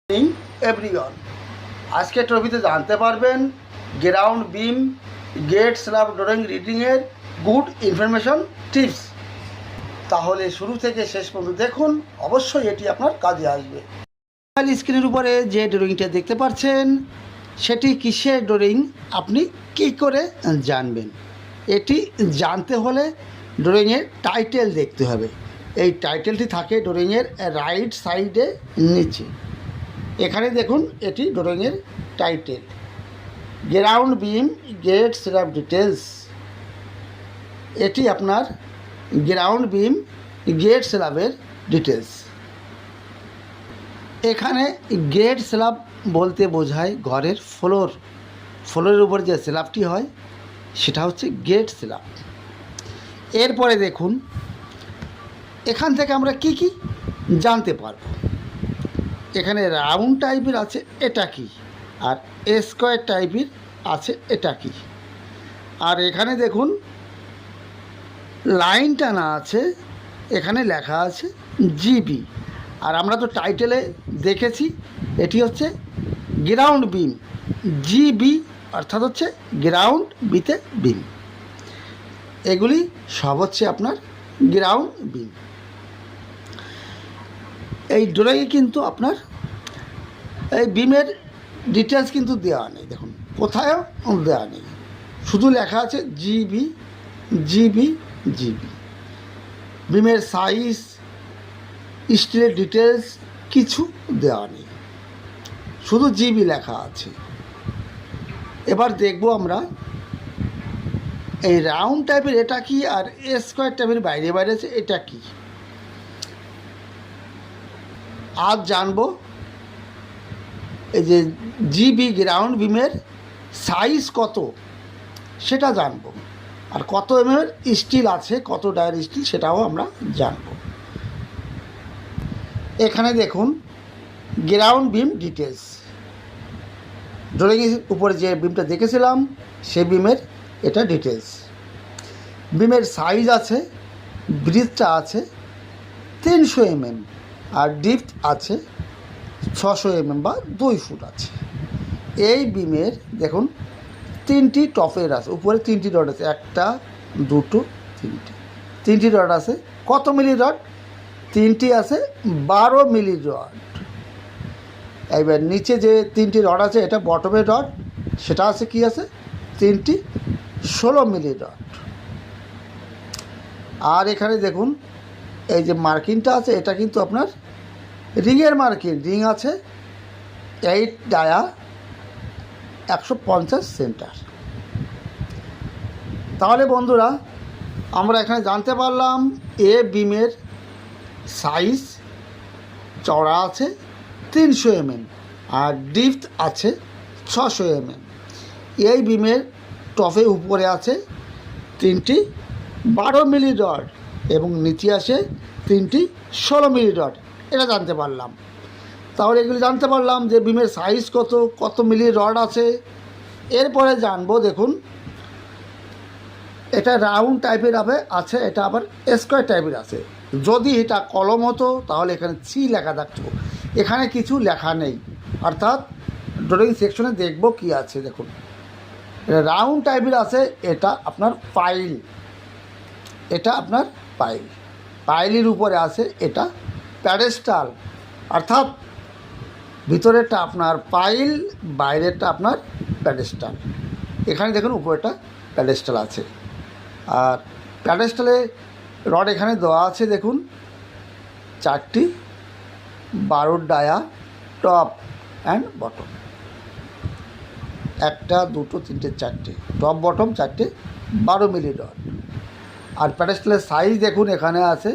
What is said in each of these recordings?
Morning everyone. আজকে টপিতে জানতে পারবেন ground beam gate slab drawing রিডিংয়ের গুড ইনফরমেশন টিপস। তাহলে শুরু থেকে শেষ পর্যন্ত দেখুন, অবশ্যই এটি আপনার কাজে আসবে। স্ক্রিনের উপরে যে ড্রয়িংটা দেখতে পাচ্ছেন সেটি কিসের ড্রয়িং আপনি কী করে জানবেন? এটি জানতে হলে ড্রয়িংয়ের টাইটেল দেখতে হবে। এই টাইটেলটি থাকে ড্রয়িংয়ের রাইট সাইডে নিচে। এখানে দেখুন, এটি ড্রয়িংয়ের title, ground beam gate slab details. এটি আপনার গ্রাউন্ড বিম গেট স্ল্যাবের ডিটেলস। এখানে গেট স্ল্যাব বলতে বোঝায় ঘরের ফ্লোরের উপর যে স্ল্যাবটি হয় সেটা হচ্ছে গেট স্ল্যাব। এরপরে দেখুন, এখান থেকে আমরা কি কি জানতে পারব। এখানে রাউন্ড টাইপের আছে, এটা কি, আর স্কোয়ার টাইপের আছে, এটা কি। আর এখানে দেখুন লাইন টানা আছে, এখানে লেখা আছে জিবি। আর আমরা তো টাইটেলে দেখেছি এটি হচ্ছে গ্রাউন্ড বিম, জিবি অর্থাৎ হচ্ছে গ্রাউন্ড বিতে বিম। এগুলি সব হচ্ছে আপনার গ্রাউন্ড বিম। এই ড্রয়িংয়ে কিন্তু আপনার এই বিমের ডিটেলস কিন্তু দেওয়া নেই, দেখুন কোথায়ও দেওয়া নেই, শুধু লেখা আছে জিবি জিবি জিবি। বিমের সাইজ, স্টিলের ডিটেলস কিছু দেওয়া নেই, শুধু জিবি লেখা আছে। এবার দেখব আমরা এই রাউন্ড টাইপের এটা কি, আর স্কোয়ার টাইপের বাইরে বাইরে আছে এটা কি। আজ জানবো এই যে জিবি গ্রাউন্ড বিমের সাইজ কত সেটা জানবো, আর কত এমএম স্টিল আছে, কত ডায়ার স্টিল সেটাও আমরা জানবো। এখানে দেখুন গ্রাউন্ড বিম ডিটেলস, ড্রয়িংয়ের উপরে যে বিমটা দেখেছিলাম সেই বিমের এটা ডিটেলস। বিমের সাইজ আছে, ব্রিথটা আছে 300 mm, আর ডিপথ আছে 600 mm বা 2 ফুট আছে। এই বিমের দেখুন 3টি টপের আছে, উপরে 3টি রড আছে, 1 2 3টি রড আছে। কত মিলি রড? 3টি আছে 12 মিলি রড। এবার নিচে যে 3টি রড আছে এটা বটমের রড, সেটা আছে কি আছে 3টি 16 মিলি রড। আর এখানে দেখুন এই যে মার্কিংটা আছে এটা কিন্তু আপনার রিংয়ের মার্কিং, রিং আছে 8 ডায়া 150 সেন্টার। তাহলে বন্ধুরা আমরা এখানে জানতে পারলাম এ বিমের সাইজ চওড়া আছে 300 mm, আর ডিপথ আছে 600 mm। এই বিমের টপে উপরে আছে 3টি 12 মিলি রড এবং নিচে আসে 3টি 16 মিলি রড। এটা জানতে পারলাম। তাহলে এগুলি জানতে পারলাম যে বিমের সাইজ কত, কত মিলি রড আছে। এরপরে জানবো, দেখুন এটা রাউন্ড টাইপের আছে, এটা আবার স্কোয়ার টাইপের আছে। যদি এটা কলম হতো তাহলে এখানে সি লেখা থাকতো, এখানে কিছু লেখা নেই, অর্থাৎ ড্রয়িং সেকশনে দেখব কি আছে। দেখুন এটা রাউন্ড টাইপের আছে, এটা আপনার পাইল, এটা আপনার পাইল, পাইলের উপরে আছে এটা প্যাডেস্টাল, অর্থাৎ ভিতরেরটা আপনার পাইল, বাইরেরটা আপনার প্যাডেস্টাল। এখানে দেখুন উপরেটা প্যাডেস্টাল আছে, আর প্যাডেস্টালে রড এখানে দেওয়া আছে দেখুন 4টি 12 ডায়া টপ অ্যান্ড বটম, 1 2 3 4টে টপ বটম 4টে 12 মিলি রড। আর প্যাডেস্টালের সাইজ দেখুন এখানে আছে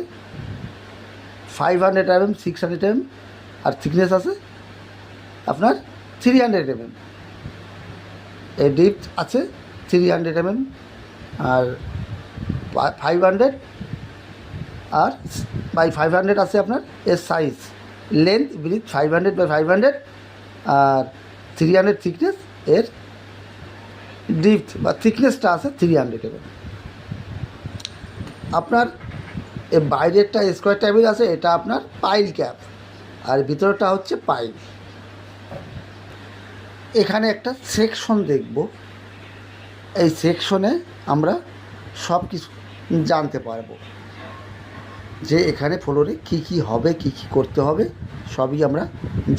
500 mm, 600 mm, আর থিকনেস আছে আপনার 300 mm। এই ডিপথ আছে 300 mm, আর 500 আর বাই 500 আছে আপনার এর সাইজ। লেন্থ ব্রিথ 500 বাই 500, আর 300 থিকনেস, এর ডিপথ বা থিকনেসটা আছে 300 mm। আপনার এর বাইরেরটা স্কোয়ার টাইপের আছে, এটা আপনার পাইল ক্যাপ, আর ভিতরটা হচ্ছে পাইল। এখানে একটা সেকশন দেখব, এই সেকশনে আমরা সব কিছু জানতে পারবো যে এখানে ফ্লোরে কী কী হবে, কী কী করতে হবে, সবই আমরা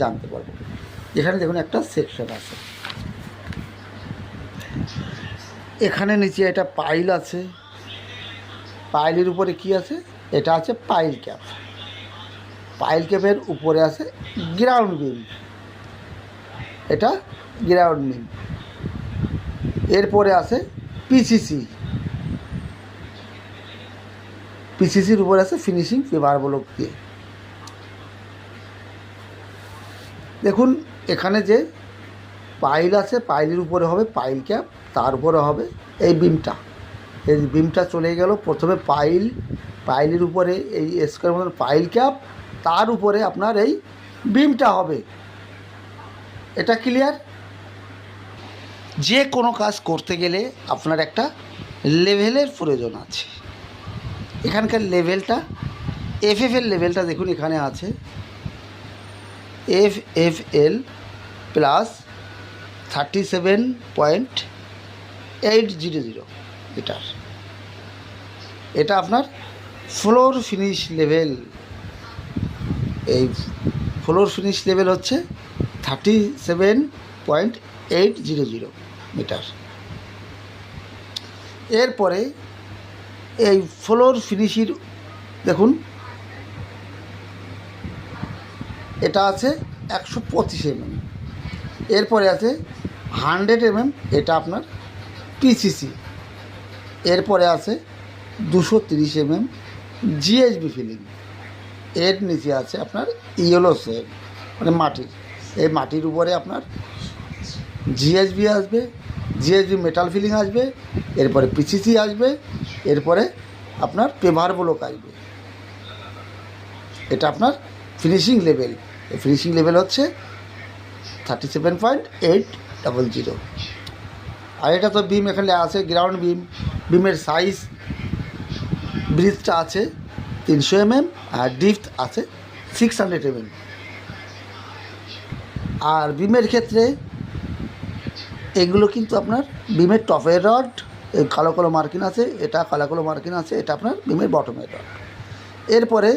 জানতে পারবো। এখানে দেখুন একটা সেকশন আছে, এখানে নিচে একটা পাইল আছে, পাইলের উপরে কি আছে, এটা আছে পাইল ক্যাপ, পাইল ক্যাপের উপরে আছে গ্রাউন্ড বিম, এটা গ্রাউন্ড বিম। এরপরে আছে পিসিসি, পিসিসির উপরে আছে ফিনিশিং পেপার ব্লক দিয়ে। দেখুন এখানে যে পাইল আছে, পাইলের উপরে হবে পাইল ক্যাপ, তার উপরে হবে এই বিমটা, এই বিমটা চলে গেল। প্রথমে পাইল, পাইলের উপরে এই স্কোয়ার মতন পাইল ক্যাপ, তার উপরে আপনার এই বিমটা হবে। এটা ক্লিয়ার? যে কোনো কাজ করতে গেলে আপনার একটা লেভেলের প্রয়োজন আছে। এখানকার লেভেলটা, এফএফএল লেভেলটা দেখুন এখানে আছে, FFL প্লাস 37.800 মিটার। এটা আপনার ফ্লোর ফিনিশ লেভেল। এই ফ্লোর ফিনিশ লেভেল হচ্ছে 37.800 মিটার। এরপরে এই ফ্লোর ফিনিশির দেখুন এটা আছে 125 mm, এরপরে আছে 100 mm, এটা আপনার পিসিসি, এরপরে আছে 230 mm জিএসবি ফিলিং, এর নিচে আছে আপনার ইয়েলো সেল মানে মাটির, এই মাটির উপরে আপনার জিএসবি আসবে, জিএসবি মেটাল ফিলিং আসবে, এরপরে পিসিসি আসবে, এরপরে আপনার পেভার ব্লক আসবে। এটা আপনার ফিনিশিং লেভেল। এই ফিনিশিং লেভেল হচ্ছে 37.800। আর এটা তো বিম এখানে আছে গ্রাউন্ড বিম, বিমের সাইজ ব্রিথটা আছে 300 mm আর ডিপথ আছে 600 mm। আর বিমের ক্ষেত্রে এগুলো কিন্তু আপনার বিমের টপের রড, এই কালো কালো মার্কিন আছে, এটা কালো কালো মার্কিন আছে, এটা আপনার বিমের বটমের রড। এরপরে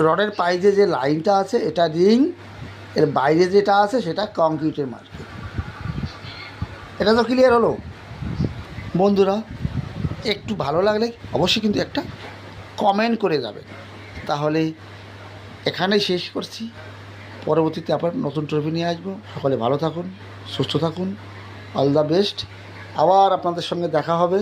রডের পাইজে যে লাইনটা আছে এটা রিং, এর বাইরে যেটা আছে সেটা কংক্রিটের মার্কিন। এটা তো ক্লিয়ার হলো বন্ধুরা? একটু ভালো লাগলে অবশ্যই কিন্তু একটা কমেন্ট করে যাবেন। তাহলে এখানেই শেষ করছি, পরবর্তীতে আবার নতুন ট্রফি নিয়ে আসবো। সকলে ভালো থাকুন, সুস্থ থাকুন, অল দ্য বেস্ট। আবার আপনাদের সঙ্গে দেখা হবে।